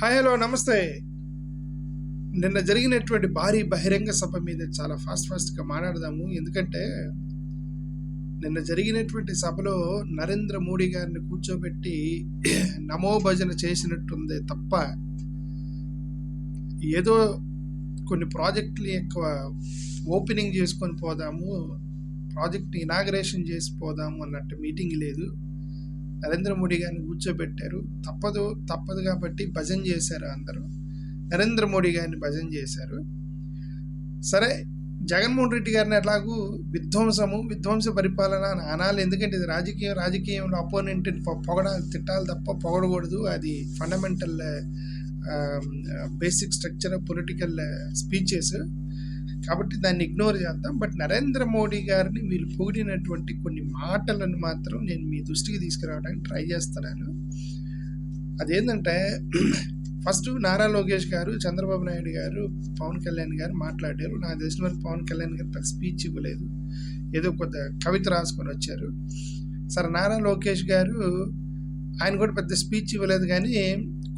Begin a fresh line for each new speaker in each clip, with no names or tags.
Hi, hello, నమస్తే. నిన్న జరిగినటువంటి భారీ బహిరంగ సభ మీద చాలా ఫాస్ట్గా మాట్లాడదాము. ఎందుకంటే నిన్న జరిగినటువంటి సభలో నరేంద్ర మోడీ గారిని కూర్చోబెట్టి నమో భజన చేసినట్టుంది తప్ప ఏదో కొన్ని ప్రాజెక్టుల యొక్క ఓపెనింగ్ చేసుకొని పోదాము, ప్రాజెక్ట్ ఇనాగరేషన్ చేసి పోదాము అన్నట్టు మీటింగ్ లేదు. నరేంద్ర మోడీ గారిని కూర్చోబెట్టారు. తప్పదు కాబట్టి భజన చేశారు. అందరూ నరేంద్ర మోడీ గారిని భజన చేశారు. సరే, జగన్మోహన్ రెడ్డి గారిని ఎట్లాగూ విధ్వంస పరిపాలన అని అనాలి. ఎందుకంటే ఇది రాజకీయంలో అపోనెంట్ని పొగడాలి, తిట్టాలి తప్ప పొగడకూడదు. అది fundamental basic structure political speeches కాబట్టి దాన్ని ఇగ్నోర్ చేద్దాం. బట్ నరేంద్ర మోడీ గారిని వీళ్ళు పొగిడినటువంటి కొన్ని మాటలను మాత్రం నేను మీ దృష్టికి తీసుకురావడానికి ట్రై చేస్తున్నాను. అదేంటంటే, ఫస్ట్ నారా లోకేష్ గారు, చంద్రబాబు నాయుడు గారు, పవన్ కళ్యాణ్ గారు మాట్లాడారు. నాకు తెలిసిన వరకు పవన్ కళ్యాణ్ గారు పెద్ద స్పీచ్ ఇవ్వలేదు, ఏదో కొద్ది కవిత రాసుకొని వచ్చారు. సరే, నారా లోకేష్ గారు ఆయన కూడా పెద్ద స్పీచ్ ఇవ్వలేదు, కానీ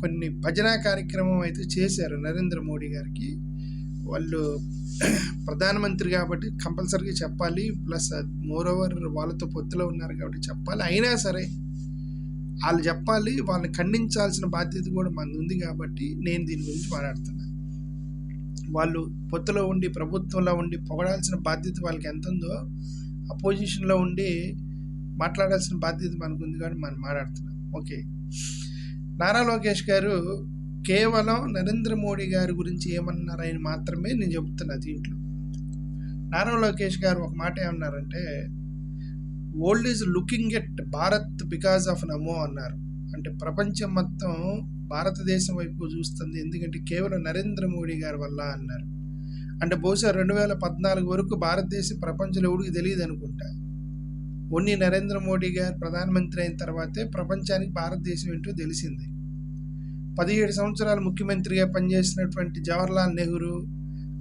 కొన్ని భజనా కార్యక్రమం అయితే చేశారు నరేంద్ర మోడీ గారికి. వాళ్ళు ప్రధానమంత్రి కాబట్టి కంపల్సరీగా చెప్పాలి, ప్లస్ మోర్ ఓవర్ వాళ్ళతో పొత్తులో ఉన్నారు కాబట్టి చెప్పాలి. అయినా సరే వాళ్ళు చెప్పాలి, వాళ్ళని ఖండించాల్సిన బాధ్యత కూడా మనది ఉంది కాబట్టి నేను దీని గురించి మాట్లాడుతున్నాను. వాళ్ళు పొత్తులో ఉండి ప్రభుత్వంలో ఉండి పొగడాల్సిన బాధ్యత వాళ్ళకి ఎంత ఉందో, అపోజిషన్లో ఉండి మాట్లాడాల్సిన బాధ్యత మనకు ఉంది కాబట్టి మనం మాట్లాడుతున్నాం. ఓకే, నారా లోకేష్ గారు కేవలం నరేంద్ర మోడీ గారి గురించి ఏమన్నారని మాత్రమే నేను చెబుతున్నా. దీంట్లో నారా లోకేష్ గారు ఒక మాట ఏమన్నారంటే, world is looking at Bharat because of నమో అన్నారు. అంటే ప్రపంచం మొత్తం భారతదేశం వైపు చూస్తుంది, ఎందుకంటే కేవలం నరేంద్ర మోడీ గారి వల్ల అన్నారు. అంటే బహుశా 2014 వరకు భారతదేశం ప్రపంచంలో ఎవరికి తెలియదు అనుకుంటా. ఓన్లీ నరేంద్ర మోడీ గారు ప్రధానమంత్రి అయిన తర్వాతే ప్రపంచానికి భారతదేశం ఏంటో తెలిసింది. 17 సంవత్సరాలు ముఖ్యమంత్రిగా పనిచేసినటువంటి జవహర్లాల్ నెహ్రూ,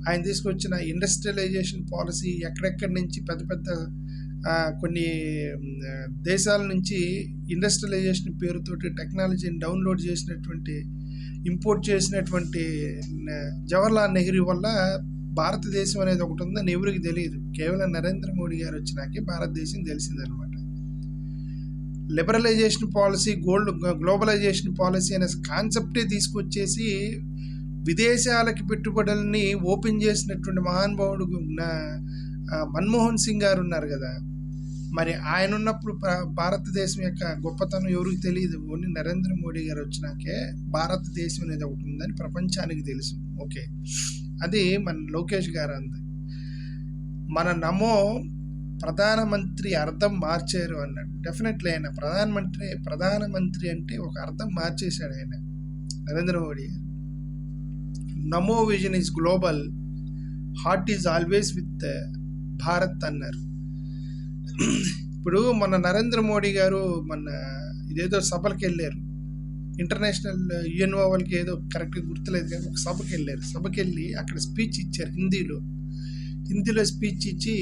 ఆయన తీసుకొచ్చిన ఇండస్ట్రియలైజేషన్ పాలసీ, ఎక్కడెక్కడి నుంచి పెద్ద కొన్ని దేశాల నుంచి ఇండస్ట్రియలైజేషన్ పేరుతోటి టెక్నాలజీని డౌన్లోడ్ చేసినటువంటి, ఇంపోర్ట్ చేసినటువంటి జవహర్లాల్ నెహ్రూ వల్ల భారతదేశం అనేది ఒకటి ఉందని ఎవరికి తెలియదు. కేవలం నరేంద్ర మోడీ గారు వచ్చినాకే భారతదేశం తెలిసిందనమాట. లిబరలైజేషన్ పాలసీ, గ్లోబలైజేషన్ పాలసీ అనే కాన్సెప్టే తీసుకొచ్చేసి విదేశాలకి పెట్టుబడుల్ని ఓపెన్ చేసినటువంటి మహానుభావుడు మన్మోహన్ సింగ్ గారు ఉన్నారు కదా. మరి ఆయన ఉన్నప్పుడు భారతదేశం యొక్క గొప్పతనం ఎవరికి తెలియదు. ఓన్లీ నరేంద్ర మోడీ గారు వచ్చినాకే భారతదేశం అనేది ఒకటి ఉందని ప్రపంచానికి తెలుసు. ఓకే, అది మన లోకేష్ గారు అంది. మన నమో ప్రధానమంత్రి అర్థం మార్చారు అన్నాడు. డెఫినెట్లీ ఆయన ప్రధానమంత్రి అంటే ఒక అర్థం మార్చేశాడు ఆయన నరేంద్ర మోడీ గారు. నమో vision is global, heart is always with Bharat అన్నారు. ఇప్పుడు మన నరేంద్ర మోడీ గారు ఇదేదో సభలకు వెళ్ళారు, ఇంటర్నేషనల్ యుఎన్ఓ వాళ్ళకి ఏదో కరెక్ట్గా గుర్తులేదు కానీ ఒక సభకి వెళ్ళి అక్కడ స్పీచ్ ఇచ్చారు. హిందీలో స్పీచ్ ఇచ్చి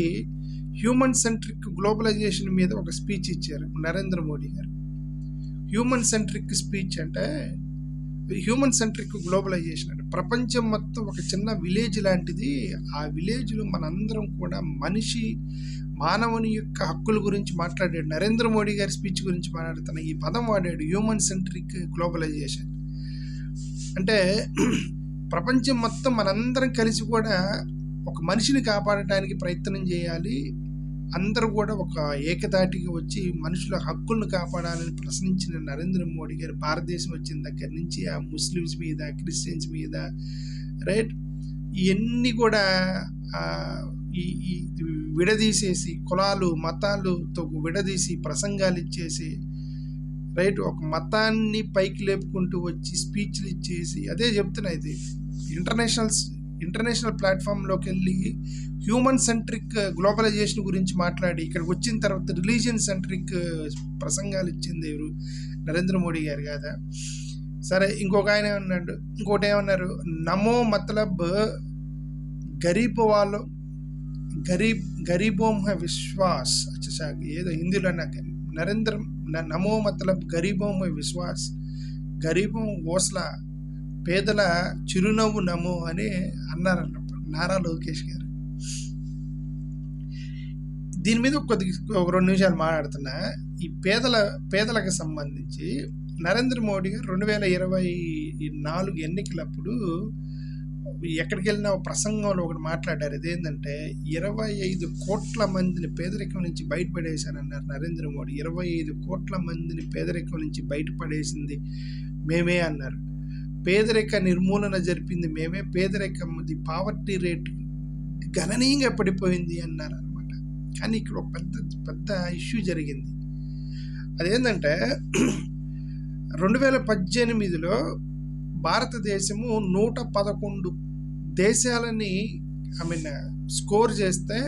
హ్యూమన్ సెంట్రిక్ గ్లోబలైజేషన్ మీద ఒక స్పీచ్ ఇచ్చారు నరేంద్ర మోడీ గారు. హ్యూమన్ సెంట్రిక్ స్పీచ్ అంటే, హ్యూమన్ సెంట్రిక్ గ్లోబలైజేషన్ అంటే ప్రపంచం మొత్తం ఒక చిన్న విలేజ్ లాంటిది. ఆ విలేజ్లో మనందరం కూడా మానవుని యొక్క హక్కుల గురించి మాట్లాడాడు. నరేంద్ర మోడీ గారి స్పీచ్ గురించి మాట్లాడుతున్న ఈ పదం వాడాడు, హ్యూమన్ సెంట్రిక్ గ్లోబలైజేషన్. అంటే ప్రపంచం మొత్తం మనందరం కలిసి కూడా ఒక మనిషిని కాపాడటానికి ప్రయత్నం చేయాలి. అందరూ కూడా ఒక ఏకతాటిగా వచ్చి మనుషుల హక్కులను కాపాడాలని ప్రశ్నించిన నరేంద్ర మోడీ గారు భారతదేశం వచ్చిన దగ్గర నుంచి ఆ ముస్లిమ్స్ మీద, క్రిస్టియన్స్ మీద, రైట్, ఇవన్నీ కూడా ఈ విడదీసేసి, కులాలు మతాలతో విడదీసి ప్రసంగాలు ఇచ్చేసి, రైట్, ఒక మతాన్ని పైకి లేపుకుంటూ వచ్చి స్పీచ్లు ఇచ్చేసి, అదే చెప్తున్నా. ఇది ఇంటర్నేషనల్ ప్లాట్ఫామ్లోకి వెళ్ళి హ్యూమన్ సెంట్రిక్ గ్లోబలైజేషన్ గురించి మాట్లాడి ఇక్కడికి వచ్చిన తర్వాత రిలీజియన్ సెంట్రిక్ ప్రసంగాలు ఇచ్చింది ఎవరు? నరేంద్ర మోడీ గారు కదా. సరే, ఇంకోటి ఏమన్నారు, నమో మతలబ్ గరీబోం హై విశ్వాస్. ఏదో హిందీలో నమో మతలబ్ గరీబోం హై విశ్వాస్, గరీబోం ఓస్లా, పేదల చిరునవ్వు నమో అని అన్నారన్న నారా లోకేష్ గారు. దీని మీద ఒక 2 నిమిషాలు మాట్లాడుతున్నా. ఈ పేదలకు సంబంధించి నరేంద్ర మోడీ గారు 2024 ఎన్నికలప్పుడు ఎక్కడికి వెళ్ళినా ఒక ప్రసంగంలో ఒకటి మాట్లాడారు. ఇదేంటంటే 25 కోట్ల మందిని పేదరికం నుంచి బయటపడేశానన్నారు నరేంద్ర మోడీ. 25 కోట్ల మందిని పేదరికం నుంచి బయటపడేసింది మేమే అన్నారు. పేదరిక నిర్మూలన జరిపింది మేమే, పేదరికంది పావర్టీ రేట్ గణనీయంగా పడిపోయింది అన్నారు అనమాట. కానీ ఇక్కడ ఒక పెద్ద ఇష్యూ జరిగింది. అదేంటంటే 2018లో భారతదేశము 111 దేశాలని స్కోర్ చేస్తే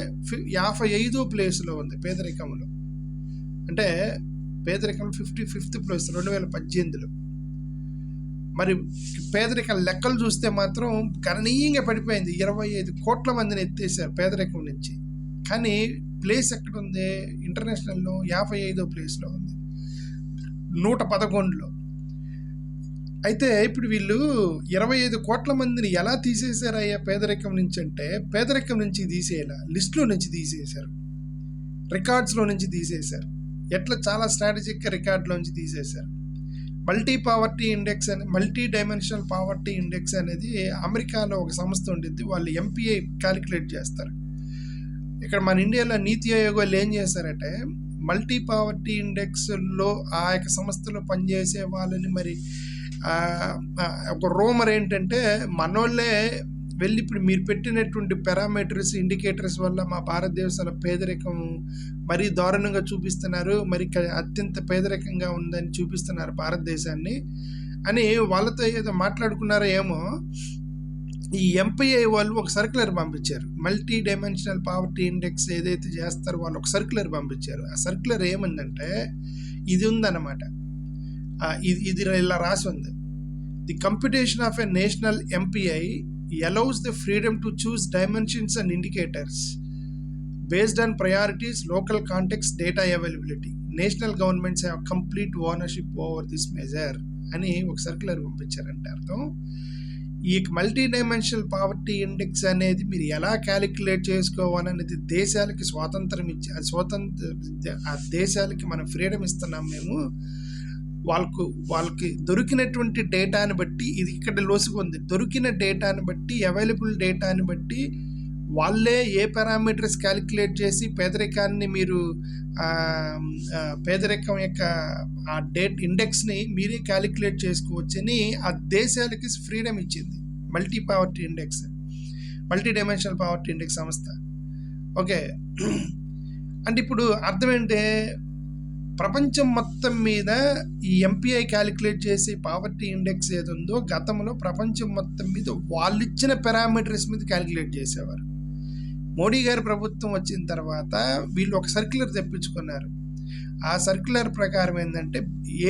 55వ ప్లేస్లో ఉంది పేదరికంలో. అంటే పేదరికం 55th ప్లేస్ 2018లో. మరి పేదరికం లెక్కలు చూస్తే మాత్రం గణనీయంగా పడిపోయింది. 25 కోట్ల మందిని ఎత్తేసారు పేదరికం నుంచి. కానీ ప్లేస్ ఎక్కడుంది? ఇంటర్నేషనల్లో 55వ ప్లేస్లో ఉంది 111లో. అయితే ఇప్పుడు వీళ్ళు 25 కోట్ల మందిని ఎలా తీసేశారయ్యా పేదరికం నుంచి అంటే, పేదరికం నుంచి తీసేయాల, లిస్టులో నుంచి తీసేశారు, రికార్డ్స్లో నుంచి తీసేశారు. ఎట్లా? చాలా స్ట్రాటజిక్గా రికార్డులో నుంచి తీసేశారు. మల్టీ డైమెన్షనల్ పావర్టీ ఇండెక్స్ అనేది అమెరికాలో ఒక సంస్థ ఉండిద్ది. వాళ్ళు ఎంపీఐ క్యాలిక్యులేట్ చేస్తారు. ఇక్కడ మన ఇండియాలో నీతి ఆయోగ్ వాళ్ళు ఏం చేశారంటే, మల్టీ పావర్టీ ఇండెక్స్లో ఆ యొక్క సంస్థలో పనిచేసే వాళ్ళని మరి ఒక రూమర్ ఏంటంటే, మనోళ్ళే వెళ్ళి ఇప్పుడు మీరు పెట్టినటువంటి పారామీటర్స్ ఇండికేటర్స్ వల్ల మా భారతదేశంలో పేదరికం మరీ దారుణంగా చూపిస్తున్నారు, మరి అత్యంత పేదరికంగా ఉందని చూపిస్తున్నారు భారతదేశాన్ని అని వాళ్ళతో ఏదో మాట్లాడుకున్నారో ఏమో. ఈ ఎంపీఐ వాళ్ళు ఒక సర్క్యులర్ పంపించారు. మల్టీ డైమెన్షనల్ పావర్టీ ఇండెక్స్ ఏదైతే చేస్తారో వాళ్ళు ఒక సర్క్యులర్ పంపించారు. ఆ సర్క్యులర్ ఏముందంటే ఇది ఉందన్నమాట. ఇది ఇలా రాసి ఉంది. The computation of a national MPI allows the freedom to choose dimensions and indicators based on priorities, local context, data availability. National governments have complete ownership over this measure అని ఒక సర్క్యులర్ పంపించారంటే అర్థం. ఈ మల్టీ డైమెన్షనల్ పావర్టీ ఇండెక్స్ అనేది మీరు ఎలా calculate చేసుకోవాలనేది దేశాలకి స్వాతంత్రం ఇచ్చి ఆ దేశాలకి మనం ఫ్రీడమ్ ఇస్తున్నాం మేము. వాళ్ళకి దొరికినటువంటి డేటాని బట్టి, ఇది ఇక్కడ లోసుగా ఉంది, దొరికిన డేటాని బట్టి, అవైలబుల్ డేటాని బట్టి వాళ్ళే ఏ పారామీటర్స్ క్యాలిక్యులేట్ చేసి పేదరికాన్ని మీరు పేదరికం యొక్క ఆ ఇండెక్స్ని మీరే క్యాలిక్యులేట్ చేసుకోవచ్చని ఆ దేశాలకి ఫ్రీడమ్ ఇచ్చింది మల్టీ డైమెన్షనల్ పావర్టీ ఇండెక్స్ సంస్థ. ఓకే, అంటే ఇప్పుడు అర్థం ఏంటి? ప్రపంచం మొత్తం మీద ఈ ఎంపీఐ క్యాలిక్యులేట్ చేసి పావర్టీ ఇండెక్స్ ఏది ఉందో గతంలో ప్రపంచం మొత్తం మీద వాళ్ళు ఇచ్చిన పారామీటర్స్ మీద క్యాలిక్యులేట్ చేసేవారు. మోడీ గారి ప్రభుత్వం వచ్చిన తర్వాత వీళ్ళు ఒక సర్క్యులర్ తెప్పించుకున్నారు. ఆ సర్క్యులర్ ప్రకారం ఏంటంటే,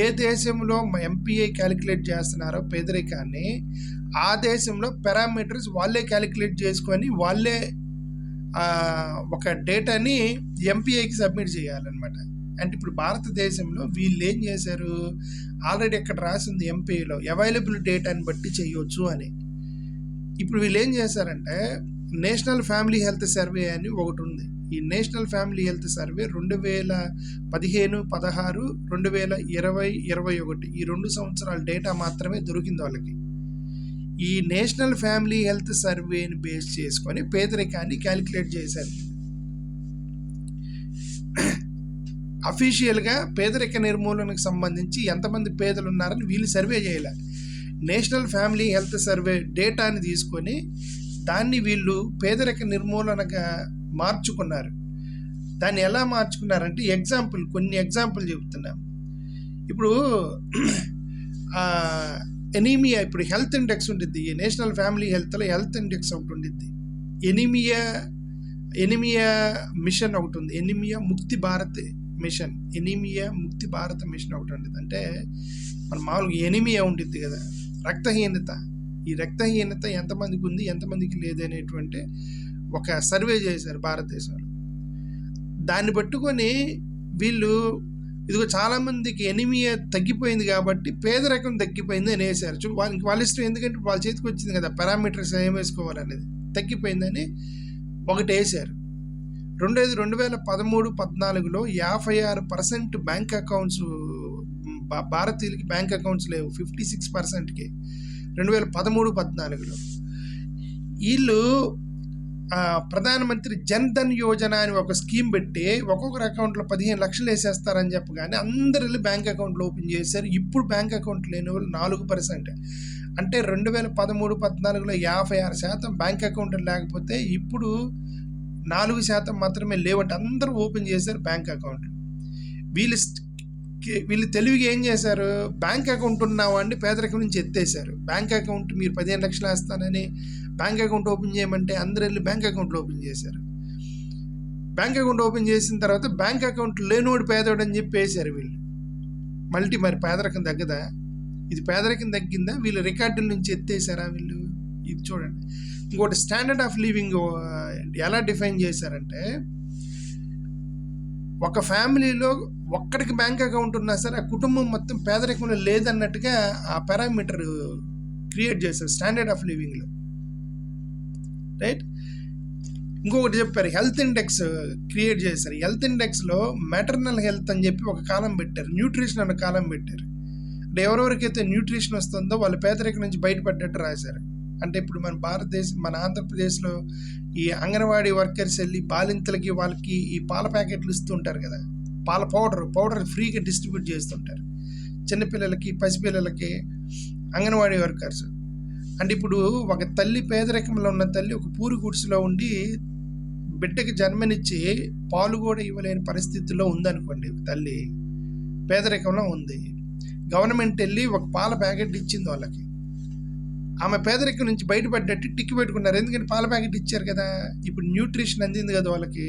ఏ దేశంలో ఎంపీఐ క్యాలిక్యులేట్ చేస్తున్నారో పేదరికాన్ని, ఆ దేశంలో పారామీటర్స్ వాళ్ళే క్యాలిక్యులేట్ చేసుకొని వాళ్ళే ఒక డేటాని ఎంపీఐకి సబ్మిట్ చేయాలన్నమాట. అంటే ఇప్పుడు భారతదేశంలో వీళ్ళు ఏం చేశారు, ఆల్రెడీ అక్కడ రాసింది ఎంపీఐలో అవైలబుల్ డేటాని బట్టి చేయొచ్చు అని. ఇప్పుడు వీళ్ళు ఏం చేశారంటే, నేషనల్ ఫ్యామిలీ హెల్త్ సర్వే అని ఒకటి ఉంది. ఈ నేషనల్ ఫ్యామిలీ హెల్త్ సర్వే 2015, 16, 2020, 21 ఈ 2 సంవత్సరాల డేటా మాత్రమే దొరికింది వాళ్ళకి. ఈ నేషనల్ ఫ్యామిలీ హెల్త్ సర్వేని బేస్ చేసుకొని పేదరికాన్ని క్యాలిక్యులేట్ చేశారు. అఫీషియల్గా పేదరిక నిర్మూలనకు సంబంధించి ఎంతమంది పేదలు ఉన్నారని వీళ్ళు సర్వే చేయాలి. నేషనల్ ఫ్యామిలీ హెల్త్ సర్వే డేటాని తీసుకొని దాన్ని వీళ్ళు పేదరిక నిర్మూలనగా మార్చుకున్నారు. దాన్ని ఎలా మార్చుకున్నారంటే, కొన్ని ఎగ్జాంపుల్ చెబుతున్నాం. ఇప్పుడు ఎనీమియా, ఇప్పుడు హెల్త్ ఇండెక్స్ ఉంటుంది, నేషనల్ ఫ్యామిలీ హెల్త్లో హెల్త్ ఇండెక్స్ ఒకటి ఉంటుంది. ఎనిమియా మిషన్ ఒకటి ఉంది, ఎనిమియా ముక్తి భారత్ మిషన్ ఒకటి ఉంటుంది. అంటే మన మామూలుగా ఎనిమియా ఉంటుంది కదా, రక్తహీనత. ఈ రక్తహీనత ఎంతమందికి ఉంది, ఎంతమందికి లేదు అనేటువంటి ఒక సర్వే చేశారు భారతదేశంలో. దాన్ని పట్టుకొని వీళ్ళు ఇదిగో చాలామందికి ఎనిమియా తగ్గిపోయింది కాబట్టి పేదరికం తగ్గిపోయింది అని వేశారు. వాళ్ళ ఇష్టం, ఎందుకంటే వాళ్ళ చేతికి వచ్చింది కదా పారామీటర్స్ ఏం వేసుకోవాలనేది. తగ్గిపోయిందని ఒకటి వేశారు. 2013-14లో 56% బ్యాంక్ అకౌంట్స్, భారతీయులకి బ్యాంక్ అకౌంట్స్ లేవు. 56%కి 2013-14లో. వీళ్ళు ప్రధానమంత్రి జన్ ధన్ యోజన అని ఒక స్కీమ్ పెట్టి ఒక్కొక్కరు అకౌంట్లో 15 లక్షలు వేసేస్తారని చెప్పగానే అందరు వెళ్ళి బ్యాంక్ అకౌంట్లు ఓపెన్ చేశారు. ఇప్పుడు బ్యాంక్ అకౌంట్ లేని వాళ్ళు 4%. అంటే 2013-14లో 56% బ్యాంక్ అకౌంట్ లేకపోతే ఇప్పుడు 4% మాత్రమే లేవంటే అందరూ ఓపెన్ చేశారు బ్యాంక్ అకౌంట్లు. వీళ్ళు తెలివిగా ఏం చేశారు, బ్యాంక్ అకౌంట్ ఉన్నవాడిని పేదరికం నుంచి ఎత్తేసారు. బ్యాంక్ అకౌంట్ మీరు 15 లక్షలు వేస్తానని బ్యాంక్ అకౌంట్ ఓపెన్ చేయమంటే అందరూ వెళ్ళి బ్యాంక్ అకౌంట్లు ఓపెన్ చేశారు. బ్యాంక్ అకౌంట్ ఓపెన్ చేసిన తర్వాత బ్యాంక్ అకౌంట్ లేనోడు పేదోడు అని చెప్పి వేశారు వీళ్ళు. మరి పేదరికం తగ్గదా? ఇది పేదరికం తగ్గిందా? వీళ్ళు రికార్డుల నుంచి ఎత్తేసారా వీళ్ళు? ఇది చూడండి. ఇంకోటి స్టాండర్డ్ ఆఫ్ లివింగ్ ఎలా డిఫైన్ చేశారంటే, ఒక ఫ్యామిలీలో ఒక్కడికి బ్యాంక్ అకౌంట్ ఉన్నా సరే ఆ కుటుంబం మొత్తం పేదరికంలో లేదన్నట్టుగా ఆ పారామీటర్ క్రియేట్ చేశారు స్టాండర్డ్ ఆఫ్ లివింగ్లో. రైట్. ఇంకొకటి చెప్పారు, హెల్త్ ఇండెక్స్ క్రియేట్ చేశారు. హెల్త్ ఇండెక్స్లో మెటర్నల్ హెల్త్ అని చెప్పి ఒక కాలం పెట్టారు, న్యూట్రిషన్ అన్న కాలం పెట్టారు. అంటే ఎవరెవరికైతే న్యూట్రిషన్ వస్తుందో వాళ్ళు పేదరికం నుంచి బయటపడ్డట్టు రాశారు. అంటే ఇప్పుడు మన ఆంధ్రప్రదేశ్లో ఈ అంగన్వాడీ వర్కర్స్ వెళ్ళి బాలింతలకి వాళ్ళకి ఈ పాల ప్యాకెట్లు ఇస్తుంటారు కదా, పాల పౌడర్ ఫ్రీగా డిస్ట్రిబ్యూట్ చేస్తుంటారు చిన్నపిల్లలకి, పసిపిల్లలకి, అంగన్వాడీ వర్కర్స్. అంటే ఇప్పుడు ఒక తల్లి, పేదరికంలో ఉన్న తల్లి ఒక పూరి గుడిసెలో ఉండి బిడ్డకి జన్మనిచ్చి పాలు కూడా ఇవ్వలేని పరిస్థితుల్లో ఉందనుకోండి, తల్లి పేదరికంలో ఉంది. గవర్నమెంట్ వెళ్ళి ఒక పాల ప్యాకెట్ ఇచ్చింది వాళ్ళకి, ఆమె పేదరికం నుంచి బయటపడ్డట్టు టిక్కి పెట్టుకున్నారు. ఎందుకంటే పాల ప్యాకెట్ ఇచ్చారు కదా, ఇప్పుడు న్యూట్రిషన్ అందింది కదా వాళ్ళకి,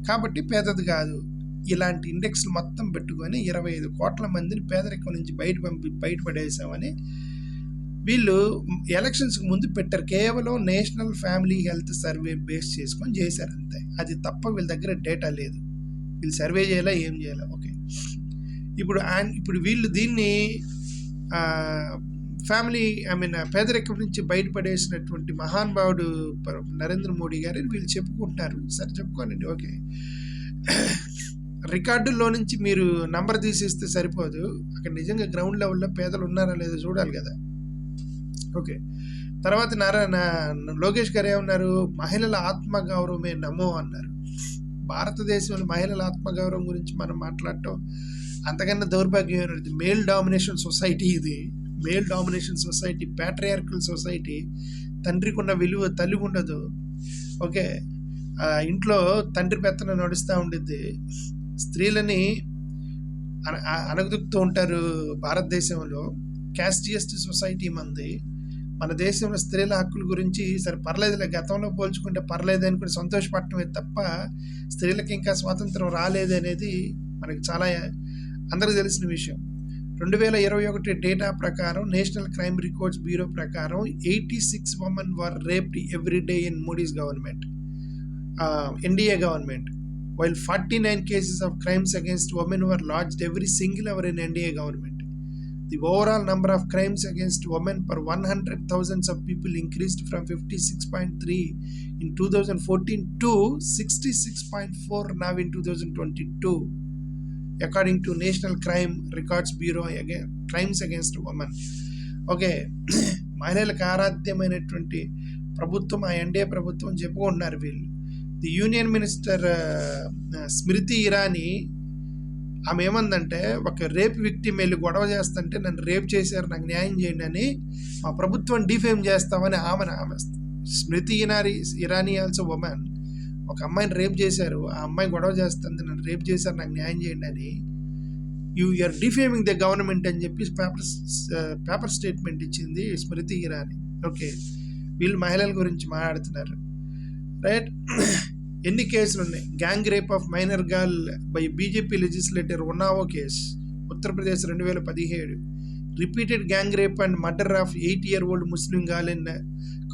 కాబట్టి పేదది కాదు. ఇలాంటి ఇండెక్స్లు మొత్తం పెట్టుకొని 25 కోట్ల మందిని పేదరికం నుంచి బయటపడేసామని వీళ్ళు ఎలక్షన్స్కి ముందు పెట్టారు. కేవలం national family health survey base చేసుకొని చేశారు అంతే. అది తప్ప వీళ్ళ దగ్గర డేటా లేదు. వీళ్ళు సర్వే చేయాలా, ఏం చేయాలా? ఓకే. ఇప్పుడు వీళ్ళు దీన్ని పేదరికం నుంచి బయటపడేసినటువంటి మహానుభావుడు నరేంద్ర మోడీ గారు వీళ్ళు చెప్పుకుంటున్నారు. సరే చెప్పుకోనండి, ఓకే. రికార్డుల్లో నుంచి మీరు నంబర్ తీసేస్తే సరిపోదు, అక్కడ నిజంగా గ్రౌండ్ లెవెల్లో పేదలు ఉన్నారా లేదో చూడాలి కదా. ఓకే. తర్వాత లోకేష్ గారు ఏమన్నారు, మహిళల ఆత్మగౌరవమే నమో అన్నారు. భారతదేశంలో మహిళల ఆత్మగౌరవం గురించి మనం మాట్లాడటం అంతకన్నా దౌర్భాగ్యమైనది. మేల్ డామినేషన్ సొసైటీ ఇది, male domination society, patriarchal society. తండ్రికి ఉన్న విలువ తల్లికి ఉండదు. ఓకే. ఇంట్లో తండ్రి పెత్తనం నడుస్తూ ఉండిద్ది, స్త్రీలని అణగదొక్కుతూ ఉంటారు. భారతదేశంలో క్యాస్ట్ జస్టిస్ సొసైటీ మంది. మన దేశంలో స్త్రీల హక్కుల గురించి సరే పర్లేదులే, గతంలో పోల్చుకుంటే పర్లేదని కూడా సంతోషపడటమే తప్ప స్త్రీలకు ఇంకా స్వాతంత్రం రాలేదనేది మనకి చాలా అందరికీ తెలిసిన విషయం. 2021 డేటా ప్రకారం, నేషనల్ క్రైమ్ రికార్డ్స్ బ్యూరో ప్రకారం 86 women were raped every day in Modi's government, NDA government, while 49 cases of crimes against women were lodged every single hour in NDA government. The overall number of crimes against women per 100,000 of people increased from 56.3 in 2014 to 66.4 now in 2022, according to National Crime Records Bureau, crimes against women. Okay. మహిళలకు ఆరాధ్యమైనటువంటి ప్రభుత్వం ఆ NDA ప్రభుత్వం చెప్పుకుంటున్నారు వీళ్ళు. The union minister Smriti Irani, ఆమె ఏమందంటే, ఒక rape victim వెళ్ళి గొడవ చేస్తుంటే నన్ను రేప్ చేశారు, నాకు న్యాయం చేయండి అని మా ప్రభుత్వం డిఫేమ్ చేస్తామని ఆమె స్మృతి ఇరానీ ఆల్సో ఉమెన్, ఒక అమ్మాయిని రేప్ చేశారు, ఆ అమ్మాయి గొడవ చేస్తుంది, నన్ను రేప్ చేశారు, నాకు న్యాయం చేయండి అని, you are defaming the government అని చెప్పి పేపర్ స్టేట్మెంట్ ఇచ్చింది స్మృతి ఇరానీ. ఓకే. వీళ్ళు మహిళల గురించి మాట్లాడుతున్నారు. రైట్. ఎన్ని కేసులు ఉన్నాయి? Gang rape of minor girl by BJP legislator Unnao case, Uttar Pradesh 2017. Repeated gang rape and murder of 8-year-old Muslim girl in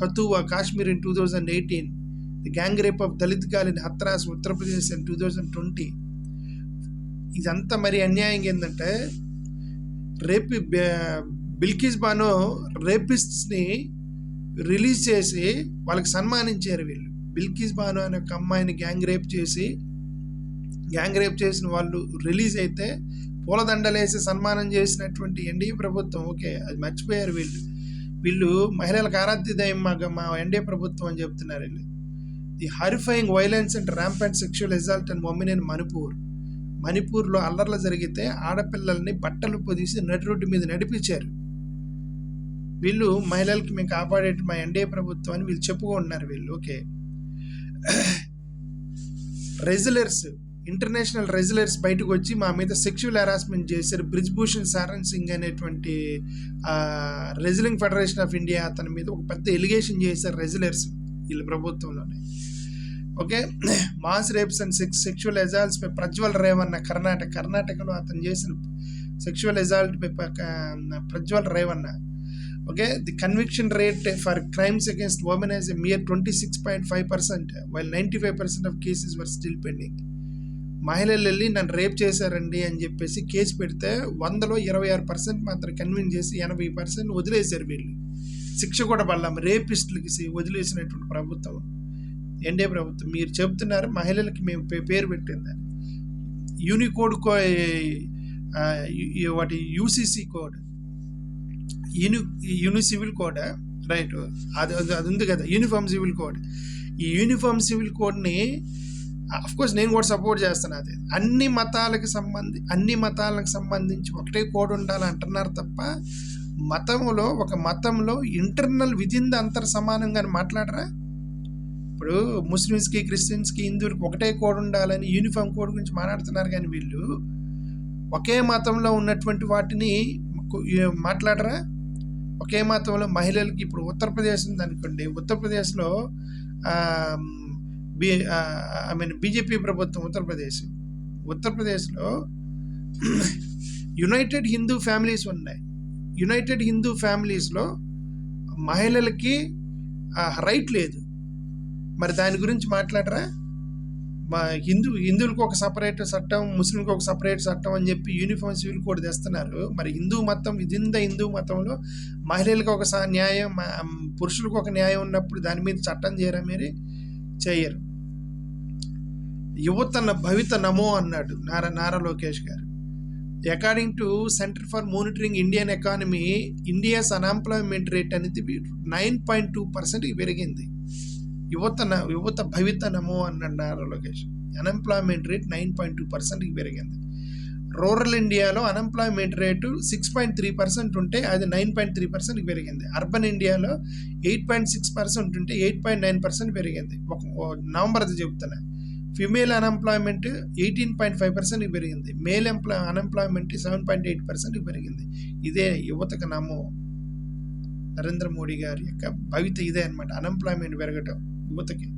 Kathua, Kashmir in 2018. The gang rape of Dalit girl in Hathras, Uttar Pradesh in 2020. ఇదంతా మరి అన్యాయంగా ఏంటంటే రేపు Bilkis Bano రేపిస్ట్స్ని release చేసి వాళ్ళకి సన్మానించారు వీళ్ళు. బిల్కిస్ బానో అనే ఒక అమ్మాయిని గ్యాంగ్ రేప్ చేసిన వాళ్ళు రిలీజ్ అయితే పూలదండలేసి సన్మానం చేసినటువంటి ఎన్డీఏ ప్రభుత్వం. ఓకే, అది మర్చిపోయారు వీళ్ళు మహిళలకు ఆరాధ్య దైవం మా ఎన్డీఏ ప్రభుత్వం అని చెప్తున్నారు వీళ్ళు. The horrifying violence and rampant sexual assault and women in మణిపూర్లో అల్లర్లు జరిగితే ఆడపిల్లల్ని బట్టలు పొదిసి నడి రోడ్డు మీద నడిపించారు. వీళ్ళు మహిళలకి మేము కాపాడే మా ఎన్డీఏ ప్రభుత్వం అని వీళ్ళు చెప్పుకుంటున్నారు వీళ్ళు. ఓకే, ఇంటర్నేషనల్ రెజ్లర్స్ బయటకు వచ్చి మా మీద సెక్షువల్ హెరాస్మెంట్ చేశారు. బ్రిజ్భూషణ్ సారణ్ సింగ్ అనేటువంటి రెజ్లింగ్ ఫెడరేషన్ ఆఫ్ ఇండియా అతని మీద ఒక పెద్ద ఎలిగేషన్ చేశారు రెజ్లర్స్ వీళ్ళ ప్రభుత్వంలోనే. Okay, mass rapes and sexual assaults పై ప్రజ్వల్ రేవన్న కర్ణాటకలో అతను చేసిన సెక్షువల్ అసాల్ట్ పై Prajwal Revanna. Okay, the conviction rate for crimes against women is a mere 26.5%, while 95% of cases were still pending. మహిళలు వెళ్ళి నన్ను రేప్ చేశారండి అని చెప్పేసి కేసు పెడితే 100లో 26% మాత్రం కన్విన్స్ చేసి 80% వదిలేశారు వీళ్ళు. శిక్ష కూడా పడలేం రేపిస్టులకి వదిలేసినటువంటి ప్రభుత్వం ఎన్డీఏ ప్రభుత్వం. మీరు చెప్తున్నారు మహిళలకి మేము పేరు పెట్టిందని. యూనికోడ్ వాటి UCC code, civil code, right, అది ఉంది కదా యూనిఫామ్ సివిల్ కోడ్. ఈ యూనిఫామ్ సివిల్ కోడ్ని అఫ్కోర్స్ నేను కూడా సపోర్ట్ చేస్తాను. అది అన్ని మతాలకు సంబంధించి ఒకటే కోడ్ ఉండాలంటున్నారు తప్ప ఒక మతంలో ఇంటర్నల్ విదిన్ ద అంతర్ సమానంగా మాట్లాడరా. ఇప్పుడు ముస్లిమ్స్కి, క్రిస్టియన్స్కి, హిందువులకి ఒకటే కోడ్ ఉండాలని యూనిఫామ్ కోడ్ గురించి మాట్లాడుతున్నారు. కానీ వీళ్ళు ఒకే మతంలో ఉన్నటువంటి వాటిని మాట్లాడరా. ఒకే మతంలో మహిళలకి ఇప్పుడు ఉత్తరప్రదేశ్ ఉందనుకోండి, ఉత్తరప్రదేశ్లో బీజేపీ ప్రభుత్వం ఉత్తరప్రదేశ్లో యునైటెడ్ హిందూ ఫ్యామిలీస్ ఉన్నాయి. యునైటెడ్ హిందూ ఫ్యామిలీస్లో మహిళలకి రైట్ లేదు. మరి దాని గురించి మాట్లాడరా. మా హిందువులకు ఒక సపరేట్ చట్టం, ముస్లింకి ఒక సపరేట్ చట్టం అని చెప్పి యూనిఫామ్ సివిల్ కోడ్ తెస్తున్నారు. మరి హిందూ మతంలో మహిళలకు ఒక న్యాయం, పురుషులకు ఒక న్యాయం ఉన్నప్పుడు దాని మీద చట్టం చేయరా? మీరు చేయరు. యువత భవిత నమో అన్నాడు నారా లోకేష్ గారు. According to centre for monitoring Indian economy, India's unemployment rate అనేది 9.2% పెరిగింది. యువత భవిత నమో అన్నాడు నారా లోకేష్. అన్ఎంప్లాయ్మెంట్ రేట్ 9.2% పెరిగింది. రూరల్ ఇండియాలో అన్ఎంప్లాయ్మెంట్ రేటు 6.3% ఉంటే అది 9.3% పెరిగింది. అర్బన్ ఇండియాలో 8.6% ఉంటే 8.9% పెరిగింది. నవంబర్ అది చెప్తున్నా. ఫిమేల్ అన్ఎంప్లాయ్మెంట్ 18.5% పెరిగింది. మేల్ అన్ఎంప్లాయ్మెంట్ 7.8% పెరిగింది. ఇదే యువతకు నమో. నరేంద్ర మోడీ గారి యొక్క భవిత ఇదే అనమాట, అన్ఎంప్లాయ్మెంట్ పెరగటం యువతకి.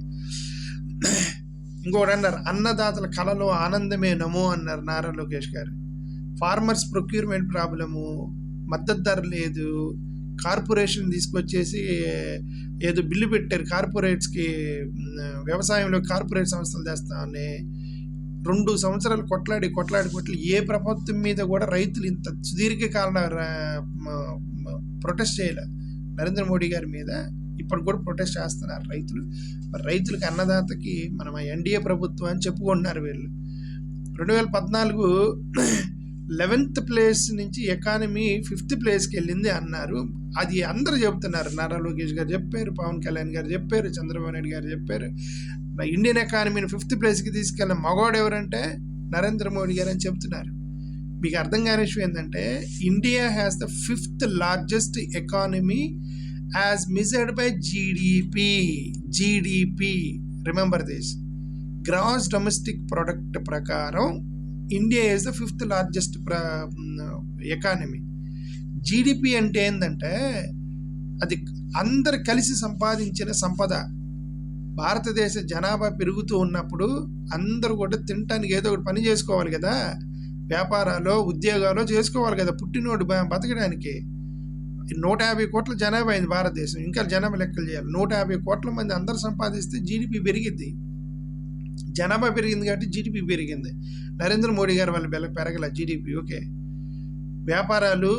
ఇంకోటి అన్నారు, అన్నదాతల కళలో ఆనందమే నమో అన్నారు నారా లోకేష్ గారు. ఫార్మర్స్ ప్రొక్యూర్మెంట్ ప్రాబ్లము, మద్దతు ధర లేదు, కార్పొరేషన్ తీసుకొచ్చేసి ఏదో బిల్లు పెట్టారు కార్పొరేట్స్కి, వ్యవసాయంలో కార్పొరేట్ సంస్థలు తెస్తామని. 2 సంవత్సరాలు కొట్లాడి ఏ ప్రభుత్వం మీద కూడా రైతులు ఇంత సుదీర్ఘకాల ప్రొటెస్ట్ చేయలే. నరేంద్ర మోడీ గారి మీద ఇప్పుడు కూడా ప్రొటెస్ట్ చేస్తున్నారు రైతులు. మరి రైతులకి, అన్నదాతకి మనం ఎన్డీఏ ప్రభుత్వం అని చెప్పుకుంటున్నారు వీళ్ళు. 2014 11th ప్లేస్ నుంచి ఎకానమీ 5th ప్లేస్కి వెళ్ళింది అన్నారు. అది అందరూ చెబుతున్నారు. నారా లోకేష్ గారు చెప్పారు, పవన్ కళ్యాణ్ గారు చెప్పారు, చంద్రబాబు నాయుడు గారు చెప్పారు. ఇండియన్ ఎకానమీని 5th ప్లేస్కి తీసుకెళ్ళిన మగవాడు ఎవరంటే నరేంద్ర మోడీ గారు అని చెప్తున్నారు. మీకు అర్థం కాని విషయం ఏంటంటే, India has the 5th largest economy as measured by GDP. Remember this. Gross domestic product ప్రకారం India is the 5th largest economy. GDP అంటే ఏంటంటే అది అందరు కలిసి సంపాదించిన సంపద. భారతదేశ జనాభా పెరుగుతూ ఉన్నప్పుడు అందరూ కూడా తినటానికి ఏదో ఒకటి పని చేసుకోవాలి కదా, వ్యాపారాలు, ఉద్యోగాలు చేసుకోవాలి కదా పుట్టినోడు బతకడానికి. 150 కోట్ల జనాభా అయింది భారతదేశం. ఇంకా జనాభా లెక్కలు చేయాలి. 150 కోట్ల మంది అందరూ సంపాదిస్తే జీడిపి పెరిగిద్ది. జనాభా పెరిగింది కాబట్టి జీడిపి పెరిగింది. నరేంద్ర మోడీ గారు వాళ్ళ పెరగల జీడిపి. ఓకే, వ్యాపారాలు,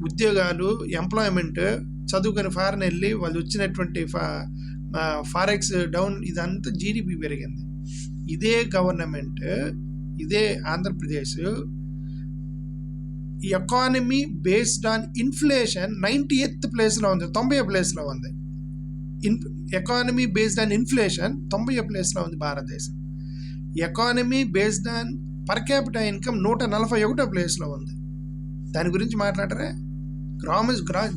ఉద్యోగాలు, ఎంప్లాయ్మెంట్, చదువుకొని ఫారెన్ వెళ్ళి వాళ్ళు వచ్చినటువంటి ఫారెక్స్ డౌన్, ఇదంతా జీడిపి పెరిగింది. ఇదే గవర్నమెంట్, ఇదే Andhra Pradesh economy based on inflation 98th ప్లేస్లో ఉంది, 90వ ప్లేస్లో ఉంది. ఎకానమీ బేస్డ్ ఆన్ ఇన్ఫ్లేషన్ 90వ ప్లేస్లో ఉంది భారతదేశం. Economy based on per capital income 141వ ప్లేస్లో ఉంది. దాని గురించి మాట్లాడరే.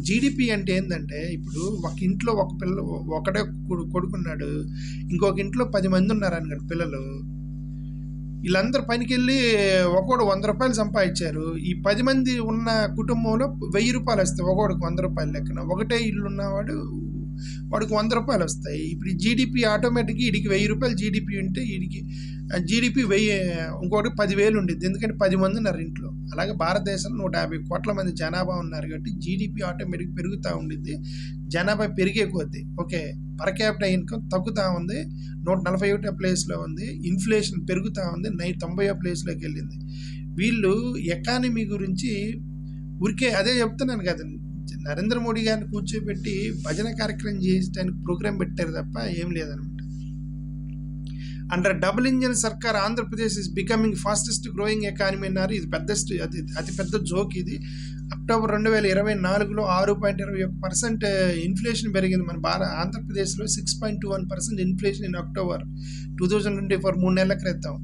జీడిపి అంటే ఏంటంటే, ఇప్పుడు ఒక ఇంట్లో ఒకడే కొడుకున్నాడు, ఇంకొక ఇంట్లో 10 మంది ఉన్నారు అనుకోండి పిల్లలు. వీళ్ళందరూ పనికి వెళ్ళి ఒకడు 100 రూపాయలు సంపాదించారు. ఈ 10 మంది ఉన్న కుటుంబంలో 1000 రూపాయలు వస్తాయి, ఒకడికి 100 రూపాయలు లెక్కన. ఒకటే ఇల్లు ఉన్నవాడు వాడికి 100 రూపాయలు వస్తాయి. ఇప్పుడు ఈ జీడిపి ఆటోమేటిక్గా వీడికి 1000 రూపాయలు జీడిపి ఉంటే వీడికి జీడిపి 1000, ఇంకోటి 10,000 ఉండిద్ది, ఎందుకంటే 10 మంది ఉన్నారు ఇంట్లో. అలాగే భారతదేశంలో 150 కోట్ల మంది జనాభా ఉన్నారు కాబట్టి జీడిపి ఆటోమేటిక్ పెరుగుతూ ఉండిద్ది. జనాభా పెరిగే కొద్దీ ఓకే, పర్ క్యాపిటల్ ఇన్కమ్ తగ్గుతూ ఉంది, 141వ ప్లేస్లో ఉంది. ఇన్ఫ్లేషన్ పెరుగుతూ ఉంది, 90వ ప్లేస్లోకి వెళ్ళింది. వీళ్ళు ఎకానమీ గురించి ఊరికే అదే చెప్తున్నాను కదండి. నరేంద్ర మోడీ గారిని కూర్చోబెట్టి భజన కార్యక్రమం చేయడానికి ప్రోగ్రాం పెట్టారు తప్ప ఏం లేదనమాట. అండర్ డబుల్ ఇంజిన్ సర్కార్ Andhra Pradesh is becoming fastest growing economy అన్నారు. ఇది అతి పెద్ద జోక్ ఇది. అక్టోబర్ 2024లో 6.21% ఇన్ఫ్లేషన్ పెరిగింది మన ఆంధ్రప్రదేశ్లో. 6.21% ఇన్ఫ్లేషన్ ఇన్ అక్టోబర్ 2024, 3 నెలల క్రితం.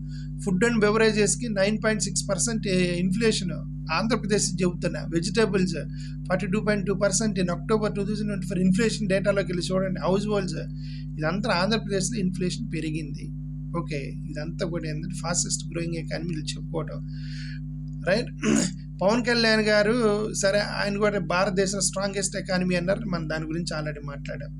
ఫుడ్ అండ్ బెవరేజెస్కి 9.6% ఇన్ఫ్లేషన్ ఆంధ్రప్రదేశ్ చెబుతున్నా. వెజిటేబుల్స్ 42.2% ఇన్ అక్టోబర్ 2024 ఇన్ఫ్లేషన్ డేటాలోకి వెళ్ళి చూడండి. హౌస్ హోల్డ్స్, ఇదంతా ఆంధ్రప్రదేశ్లో ఇన్ఫ్లేషన్ పెరిగింది. ఓకే, ఇదంతా కూడా ఏంటంటే ఫాస్టెస్ట్ గ్రోయింగ్ ఎకానమీ చెప్పుకోవటం, రైట్. పవన్ కళ్యాణ్ గారు సరే, ఆయన కూడా భారతదేశం స్ట్రాంగెస్ట్ ఎకానమీ అన్నారు. మనం దాని గురించి ఆల్రెడీ మాట్లాడాం.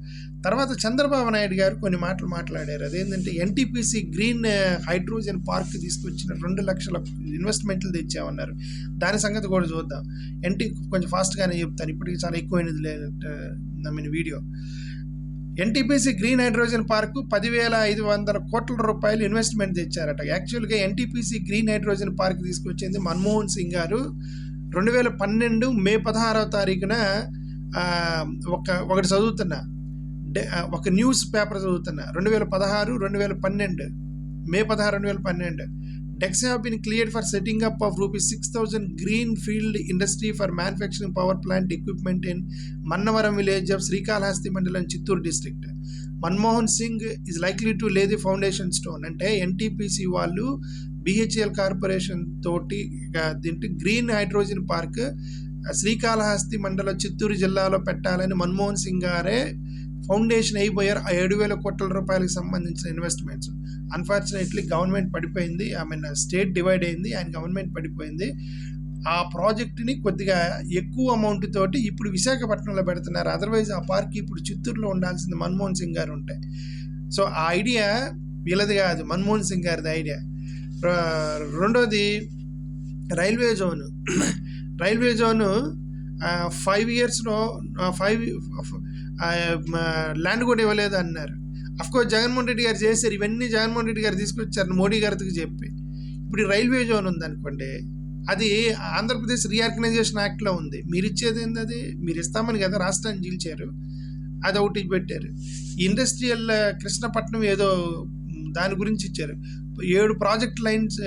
తర్వాత చంద్రబాబు నాయుడు గారు కొన్ని మాటలు మాట్లాడారు. అదేంటంటే ఎన్టీపీసీ గ్రీన్ హైడ్రోజన్ పార్క్ తీసుకొచ్చిన 2 లక్షల ఇన్వెస్ట్మెంట్లు తెచ్చామన్నారు. దాని సంగతి కూడా చూద్దాం. కొంచెం ఫాస్ట్గానే చెప్తాను, ఇప్పటికి చాలా ఎక్కువైనది లేదు video. NTPC green hydrogen park 10,500 కోట్ల రూపాయలు ఇన్వెస్ట్మెంట్ తెచ్చారట. యాక్చువల్గా ఎన్టీపీసీ గ్రీన్ హైడ్రోజన్ పార్క్ తీసుకొచ్చింది మన్మోహన్ సింగ్ గారు 2012 మే 16వ తారీఖున. ఒకటి చదువుతున్నా, ఒక న్యూస్ పేపర్ చదువుతున్నా. 2012 మే 16, 2012 Decks have been cleared for setting up of ₹6,000 greenfield industry for manufacturing power plant equipment in Mannavaram village of Srikalahasti Mandalam, Chittoor district. Manmohan Singh is likely to lay the foundation stone. అంటే NTPC వాళ్ళు BHEL corporation తోటి దీంట్లో green hydrogen park Srikalahasti మండలం చిత్తూరు జిల్లాలో పెట్టాలని మన్మోహన్ సింగ్ గారే foundation అయిపోయారు. 7,000 కోట్ల రూపాయలకు సంబంధించిన ఇన్వెస్ట్మెంట్స్. అన్ఫార్చునేట్లీ గవర్నమెంట్ పడిపోయింది, స్టేట్ డివైడ్ అయింది, ఆయన గవర్నమెంట్ పడిపోయింది. ఆ ప్రాజెక్టుని కొద్దిగా ఎక్కువ అమౌంట్ తోటి ఇప్పుడు విశాఖపట్నంలో పెడుతున్నారు. అదర్వైజ్ ఆ పార్క్ ఇప్పుడు చిత్తూరులో ఉండాల్సింది మన్మోహన్ సింగ్ గారు ఉంటే. సో ఆ ఐడియా వీళ్ళది కాదు, మన్మోహన్ సింగ్ గారిది ఐడియా. రెండోది రైల్వే జోను 5 yearsలో 5 ల్యాండ్ కూడా ఇవ్వలేదు అన్నారు. అఫ్కోర్స్ జగన్మోహన్ రెడ్డి గారు చేశారు, ఇవన్నీ జగన్మోహన్ రెడ్డి గారు తీసుకొచ్చారు మోడీ గారికి చెప్పి. ఇప్పుడు రైల్వే జోన్ ఉందనుకోండి, అది ఆంధ్రప్రదేశ్ రీఆర్గనైజేషన్ యాక్ట్లో ఉంది. మీరు ఇచ్చేది ఏంది? అది మీరు ఇస్తామని కదా రాష్ట్రాన్ని చీల్చారు, అది ఒకటి పెట్టారు. ఇండస్ట్రియల్ కృష్ణపట్నం ఏదో దాని గురించి ఇచ్చారు. 7 ప్రాజెక్ట్ లైన్స్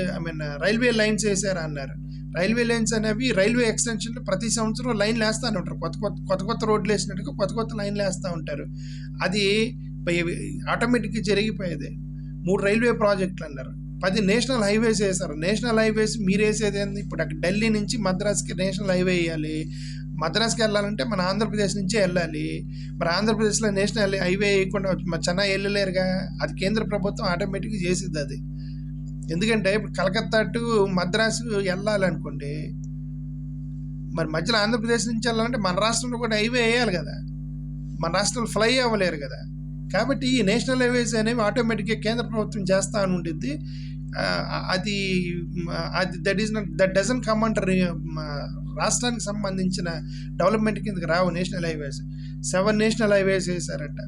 రైల్వే లైన్స్ వేసారు అన్నారు. రైల్వే లైన్స్ అనేవి రైల్వే ఎక్స్టెన్షన్లో ప్రతి సంవత్సరం లైన్లు వేస్తూనే ఉంటారు. కొత్త రోడ్లు వేసినట్టుగా కొత్త లైన్లు వేస్తూ ఉంటారు. అది ఆటోమేటిక్గా జరిగిపోయేది. 3 రైల్వే ప్రాజెక్టులు అన్నారు. 10 నేషనల్ హైవేస్ వేశారు. నేషనల్ హైవేస్ మీరు వేసేది ఏంది? ఇప్పుడు అక్కడ ఢిల్లీ నుంచి మద్రాస్కి నేషనల్ హైవే వేయాలి. మద్రాస్కి వెళ్ళాలంటే మన ఆంధ్రప్రదేశ్ నుంచే వెళ్ళాలి. మరి ఆంధ్రప్రదేశ్లో నేషనల్ హైవే వేయకుండా మరి చెన్నై వెళ్ళలేరుగా. అది కేంద్ర ప్రభుత్వం ఆటోమేటిక్గా చేసిద్ది అది. ఎందుకంటే ఇప్పుడు కలకత్తా టు మద్రాసు వెళ్ళాలనుకోండి, మరి మధ్యలో ఆంధ్రప్రదేశ్ నుంచి వెళ్ళాలంటే మన రాష్ట్రంలో కూడా హైవే వేయాలి కదా. మన రాష్ట్రంలో ఫ్లై అవ్వలేరు కదా. కాబట్టి ఈ నేషనల్ హైవేస్ అనేవి ఆటోమేటిక్గా కేంద్ర ప్రభుత్వం చేస్తూ అని ఉంటుంది. అది దట్ డజన్ కమ్ అండర్ రాష్ట్రానికి సంబంధించిన డెవలప్మెంట్ కిందకి రావు నేషనల్ హైవేస్. 7 నేషనల్ హైవేస్ వేశారట.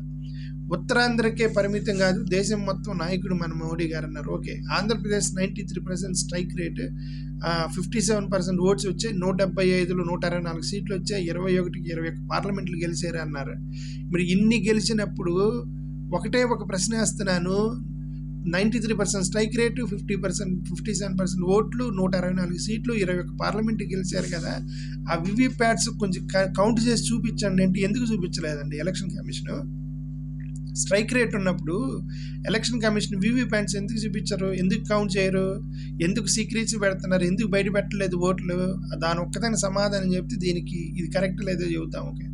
ఉత్తరాంధ్రకే పరిమితం కాదు, దేశం మొత్తం నాయకుడు మన మోడీ గారు అన్నారు. Okay, Andhra Pradesh 93% strike rate, 57% votes వచ్చాయి, 175లో 164 సీట్లు వచ్చాయి, 21కి 21 పార్లమెంట్లు గెలిచారు అన్నారు. మరి ఇన్ని గెలిచినప్పుడు ఒకటే ఒక ప్రశ్న వేస్తున్నాను, 93% స్ట్రైక్ రేటు, 57% ఓట్లు, 164 సీట్లు, 21 పార్లమెంట్ గెలిచారు కదా, ఆ వివిప్యాట్స్ కొంచెం కౌంట్ చేసి చూపించండి అంటే ఎందుకు చూపించలేదండి ఎలక్షన్ కమిషన్? స్ట్రైక్ రేట్ ఉన్నప్పుడు ఎలక్షన్ కమిషన్ వివిప్యాట్స్ ఎందుకు చూపించరు, ఎందుకు కౌంట్ చేయరు, ఎందుకు సీక్రెట్స్ పెడుతున్నారు, ఎందుకు బయట పెట్టలేదు ఓట్లు? దాని ఒక్కదాని సమాధానం చెప్తే దీనికి ఇది కరెక్ట్ లేదో చెబుతాం. ఓకే,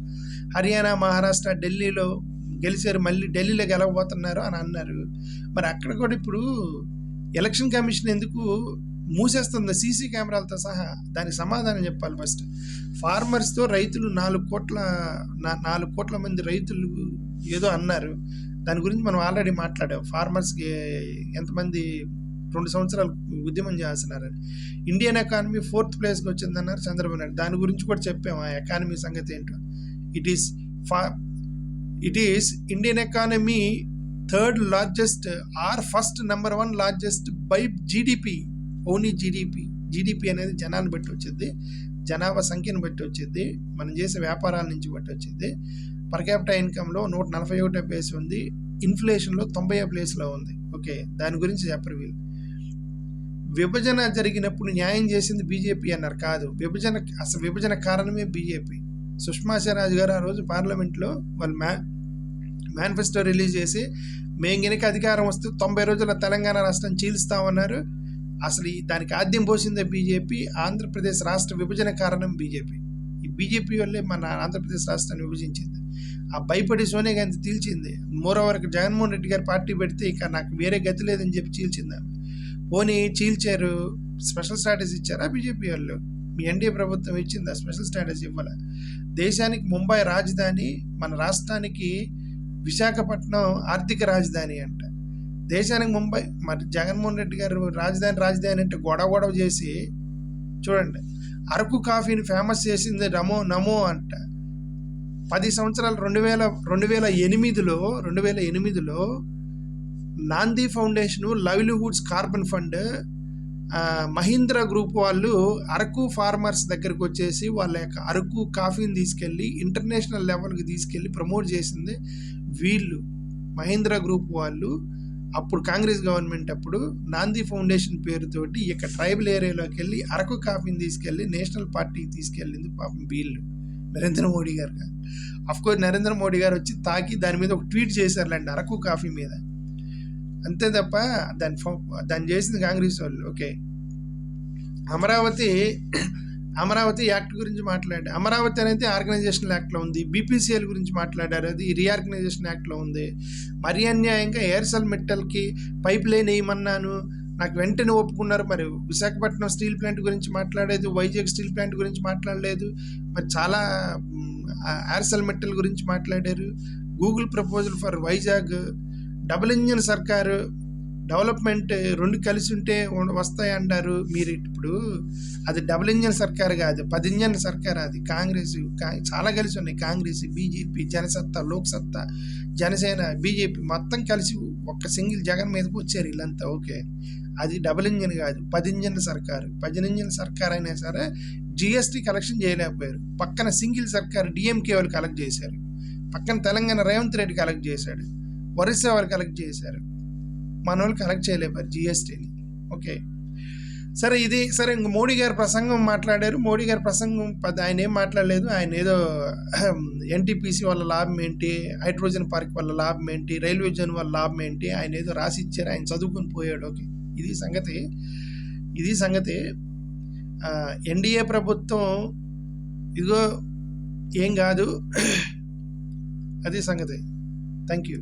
హర్యానా, మహారాష్ట్ర, ఢిల్లీలో గెలిచారు, మళ్ళీ ఢిల్లీలో గెలవబోతున్నారు అని అన్నారు. మరి అక్కడ కూడా ఇప్పుడు ఎలక్షన్ కమిషన్ ఎందుకు మూసేస్తుంది సీసీ కెమెరాలతో సహా? దానికి సమాధానం చెప్పాలి. ఫస్ట్ ఫార్మర్స్తో రైతులు 4 కోట్ల మంది రైతులు ఏదో అన్నారు, దాని గురించి మనం ఆల్రెడీ మాట్లాడాం. ఫార్మర్స్కి ఎంతమంది 2 సంవత్సరాలు ఉద్యమం చేస్తున్నారని. ఇండియన్ ఎకానమీ 4th ప్లేస్కి వచ్చిందన్నారు చంద్రబాబు నాయుడు, దాని గురించి కూడా చెప్పాము ఆ ఎకానమీ సంగతి ఏంటో. It is Indian economy 3rd largest or first number 1 largest by GDP. Only GDP అనేది జనాన్ని బట్టి వచ్చింది, జనాభా సంఖ్యను బట్టి వచ్చింది, మనం చేసే వ్యాపారాల నుంచి బట్టి వచ్చింది. పర్ క్యాపిటల్ ఇన్కమ్లో 141వ ప్లేస్ ఉంది, ఇన్ఫ్లేషన్లో 90వ ప్లేస్లో ఉంది. ఓకే, దాని గురించి చెప్పరు వీళ్ళు. విభజన జరిగినప్పుడు న్యాయం చేసింది బీజేపీ అన్నారు, కాదు. విభజన కారణమే బీజేపీ. సుష్మా స్వరాజ్ గారు ఆ రోజు పార్లమెంట్లో వాళ్ళు మేనిఫెస్టో రిలీజ్ చేసి, మేము గనక అధికారం వస్తే 90 రోజుల తెలంగాణ రాష్ట్రం చీల్స్తామన్నారు. అసలు దానికి ఆద్యం పోసిందే బీజేపీ. ఆంధ్రప్రదేశ్ రాష్ట్ర విభజన కారణం బీజేపీ. ఈ బీజేపీ వల్లే మన ఆంధ్రప్రదేశ్ రాష్ట్రాన్ని విభజించింది. ఆ భయపడి సోనియా గాంధీ తీల్చింది. మోరోవర్ జగన్మోహన్ రెడ్డి గారు పార్టీ పెడితే ఇక నాకు వేరే గతి లేదని చెప్పి చీల్చింది. పోనీ చీల్చారు, స్పెషల్ స్ట్రాటజీ ఇచ్చారా బీజేపీ వాళ్ళు? మీ ఎన్డీఏ ప్రభుత్వం ఇచ్చిందా స్పెషల్ స్ట్రాటజీ? ఇవ్వాల. దేశానికి ముంబై రాజధాని, మన రాష్ట్రానికి విశాఖపట్నం ఆర్థిక రాజధాని అంట. దేశానికి ముంబై, మరి జగన్మోహన్ రెడ్డి గారు రాజధాని అంటే గొడవ చేసి చూడండి, అరకు కాఫీని ఫేమస్ చేసింది నమో అంట. 10 సంవత్సరాలు 2008లో నాంది foundation, livelihoods carbon fund, Mahindra group వాళ్ళు అరకు ఫార్మర్స్ దగ్గరకు వచ్చేసి వాళ్ళ యొక్క అరకు కాఫీని తీసుకెళ్ళి ఇంటర్నేషనల్ లెవెల్కి తీసుకెళ్ళి ప్రమోట్ చేసింది వీళ్ళు. మహీంద్రా గ్రూప్ వాళ్ళు అప్పుడు కాంగ్రెస్ గవర్నమెంట్ అప్పుడు నాంది ఫౌండేషన్ పేరుతోటి ఇక ట్రైబల్ ఏరియాలోకి వెళ్ళి అరకు కాఫీని తీసుకెళ్ళి నేషనల్ పార్టీకి తీసుకెళ్ళింది పాపం వీళ్ళు, నరేంద్ర మోడీ గారు కాదు. అఫ్కోర్స్ నరేంద్ర మోడీ గారు వచ్చి తాకి దాని మీద ఒక ట్వీట్ చేశారులేండి అరకు కాఫీ మీద, అంతే తప్ప దాన్ని చేసింది కాంగ్రెస్ వాళ్ళు. ఓకే, అమరావతి యాక్ట్ గురించి మాట్లాడి, అమరావతి అనేది ఆర్గనైజేషన్ యాక్ట్లో ఉంది. బీపీసీఎల్ గురించి మాట్లాడారు, అది రీఆర్గనైజేషన్ యాక్ట్లో ఉంది. మరీ అన్యాయంగా ఎయిర్సెల్ మెటల్కి పైప్ లైన్ వేయమన్నాను, నాకు వెంటనే ఒప్పుకున్నారు. మరి విశాఖపట్నం స్టీల్ ప్లాంట్ గురించి మాట్లాడలేదు, వైజాగ్ స్టీల్ ప్లాంట్ గురించి మాట్లాడలేదు, మరి చాలా ఎయిర్సెల్ మెటల్ గురించి మాట్లాడారు. Google proposal for Vizag, double engine సర్కారు, డెవలప్మెంట్ 2 కలిసి ఉంటే వస్తాయి అంటారు మీరు. ఇప్పుడు అది డబుల్ ఇంజన్ సర్కార్ కాదు, 10 ఇంజన్ సర్కార్. అది కాంగ్రెస్ చాలా కలిసి ఉన్నాయి, కాంగ్రెస్, బీజేపీ, జనసత్తా, లోక్సత్తా, జనసేన, బీజేపీ మొత్తం కలిసి ఒక్క సింగిల్ జగన్ మీదకి వచ్చారు వీళ్ళంతా. ఓకే, అది డబుల్ ఇంజన్ కాదు, 10 ఇంజన్ సర్కారు. 10 ఇంజన్ సర్కార్ అయినా సరే జిఎస్టీ కలెక్షన్ చేయలేకపోయారు. పక్కన సింగిల్ సర్కార్ డిఎంకే వాళ్ళు కలెక్ట్ చేశారు, పక్కన తెలంగాణ రేవంత్ రెడ్డి కలెక్ట్ చేశాడు, ఒరిస్సా వాళ్ళు కలెక్ట్ చేశారు, మన వాళ్ళు కలెక్ట్ చేయలేపారు జిఎస్టీని. ఓకే, సరే ఇది సరే. ఇంక మోడీ గారి ప్రసంగం మాట్లాడారు. మోడీ గారి ప్రసంగం ఆయన ఏం మాట్లాడలేదు. ఆయన ఏదో ఎన్టీపీసీ వల్ల లాభం ఏంటి, హైడ్రోజన్ పార్క్ వల్ల లాభం ఏంటి, రైల్వే జోన్ వల్ల లాభం ఏంటి, ఆయన ఏదో రాసి ఇచ్చారు, ఆయన చదువుకొని పోయాడు. ఓకే, ఇది సంగతి. ఎన్డీఏ ప్రభుత్వం ఇదిగో ఏం కాదు, అది సంగతి. Thank you.